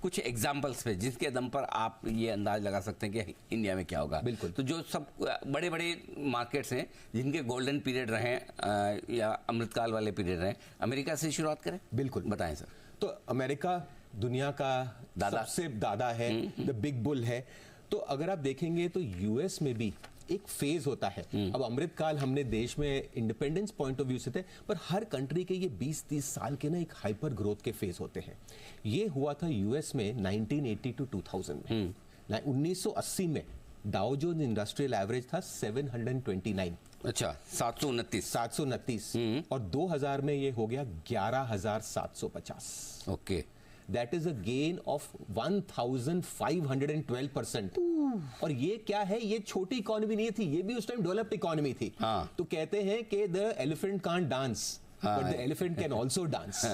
कुछ एग्जाम्पल्स पे जिसके दम पर आप ये अंदाज लगा सकते हैं कि इंडिया में क्या होगा। बिल्कुल। तो जो सब बड़े बड़े मार्केट्स हैं जिनके गोल्डन पीरियड रहे या अमृतकाल वाले पीरियड रहे, अमेरिका से शुरुआत करें। बिल्कुल, बताएं सर। तो अमेरिका दुनिया का सबसे दादा है, द बिग बुल है। तो अगर आप देखेंगे तो यूएस में भी एक फेज होता है। अब अमृतकाल हमने देश में इंडिपेंडेंस पॉइंट ऑफ व्यू से थे, पर हर कंट्री के ये 20-30 साल के ना एक हाइपर ग्रोथ के फेज होते हैं। ये हुआ था यूएस में 1980 टू 2000 में। 1980 में डाउ जोन्स इंडस्ट्रियल एवरेज था 729। अच्छा, 729। और 2000 में ये हो गया 11,750। Okay, that is a gain of 1512%। और ये क्या है, ये छोटी इकोनॉमी नहीं थी, ये भी उस टाइम डेवलप्ड इकोनॉमी थी। तो कहते हैं कि the elephant can't dance but the elephant can also dance.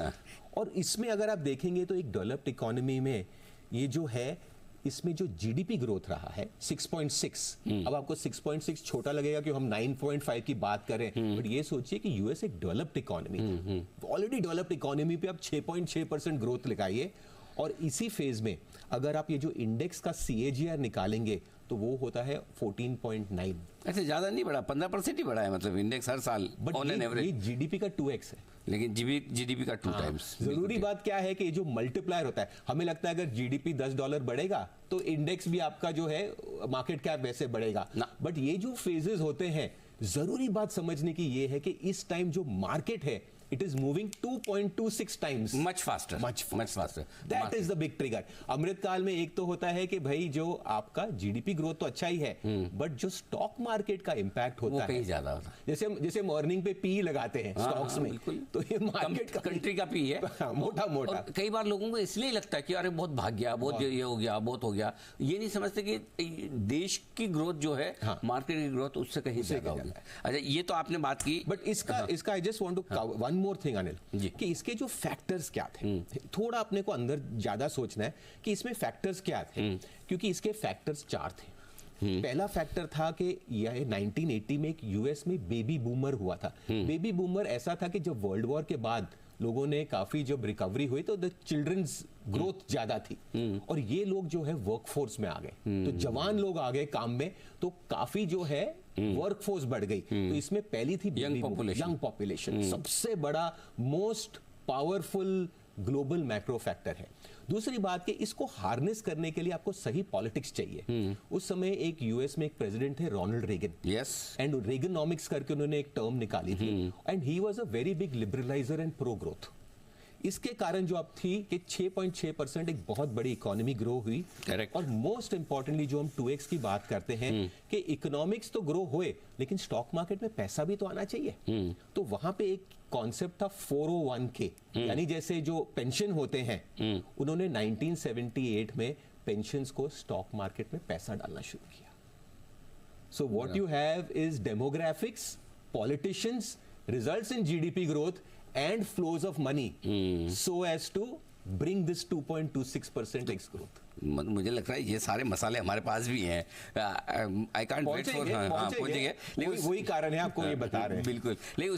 और इसमें अगर आप देखेंगे तो एक डेवलप्ड इकोनॉमी में ये जो है, इसमें जो जीडीपी ग्रोथ रहा है 6.6। अब आपको 6.6 छोटा लगेगा कि हम 9.5 की बात करें, बट ये सोचिए कि यूएस एक डेवलप्ड इकोनॉमी है। ऑलरेडी डेवलप्ड इकोनॉमी पे आप 6.6% ग्रोथ लगाइए। और इसी फेज में अगर आप ये जो इंडेक्स का सीएजीआर निकालेंगे तो वो होता है 14.9। ऐसे ज्यादा नहीं बढ़ा, 15% ही बढ़ा है, मतलब इंडेक्स हर साल ऑन एन एवरेज। ये जीडीपी का 2x है, लेकिन जीडीपी का 2 टाइम्स। जरूरी बात क्या है कि ये जो मल्टीप्लायर होता है, हमें लगता है अगर जीडीपी $10 बढ़ेगा तो इंडेक्स भी आपका जो है मार्केट कैप वैसे बढ़ेगा, बट ये जो फेजेस होते हैं, जरूरी बात समझने की ये है कि इस टाइम जो मार्केट है it is moving 2.26 times much faster. That is the big trigger. अमृतकाल में एक तो होता है कि भाई जो आपका जीडीपी ग्रोथ तो अच्छा ही है, बट जो स्टॉक मार्केट का इंपैक्ट होता है कहीं ज्यादा होता है। जैसे मॉर्निंग पे पी लगाते हैं स्टॉक्स में, तो ये मार्केट का कंट्री का पी है मोटा। कई बार लोगों को इसलिए लगता है कि अरे बहुत भाग गया, बहुत ये हो गया, बहुत हो गया। ये नहीं समझते कि देश की ग्रोथ जो है, मार्केट की ग्रोथ उससे कहीं ज्यादा होगी। अच्छा, ये तो आपने बात की, बट इसका I just want to one more thing Anil, कि इसके जो फैक्टर्स क्या थे, थोड़ा अपने को अंदर ज्यादा सोचना है कि इसमें फैक्टर्स क्या थे, क्योंकि इसके फैक्टर्स 4 थे। पहला फैक्टर था कि यह 1980 में एक यूएस में बेबी बूमर हुआ था। बेबी बूमर ऐसा था कि जब वर्ल्ड वॉर के बाद लोगों ने काफी जब रिकवरी हुई तो द चिल्ड्रंस ग्रोथ ज्यादा थी, और ये लोग जो है वर्कफोर्स में आ गए, तो जवान लोग आ गए काम में, तो काफी जो है वर्कफोर्स बढ़ गई। तो इसमें पहली थी यंग पॉपुलेशन, सबसे बड़ा most powerful global macro factor है। दूसरी बात कि इसको हार्नेस करने के लिए आपको सही पॉलिटिक्स चाहिए। उस समय एक यूएस में एक प्रेसिडेंट थे रोनाल्ड रेगन, एंड रेगनॉमिक्स करके उन्होंने एक टर्म निकाली थी, and he was a very big liberaliser and pro growth. इसके कारण जो अब थी कि 6.6% एक बहुत बड़ी इकोनॉमी ग्रो हुई। और मोस्ट इंपॉर्टेंटली जो हम 2x की बात करते हैं कि इकोनॉमिक्स तो ग्रो हुए, लेकिन स्टॉक मार्केट में पैसा भी तो आना चाहिए। तो वहां पे एक कॉन्सेप्ट था 401k, यानी जैसे जो पेंशन होते हैं, उन्होंने 1978 में पेंशन्स को स्टॉक मार्केट में पैसा डालना शुरू किया। So what you have is demographics, politicians, results in GDP growth and flows of money so as to bring this 2.26% X growth. मुझे लगता है ये सारे मसाले हमारे पास भी हैं। आई कांट वेट फॉर, पहुंचेंगे। वही कारण है आपको ये बता रहे हैं। बिल्कुल, लेकिन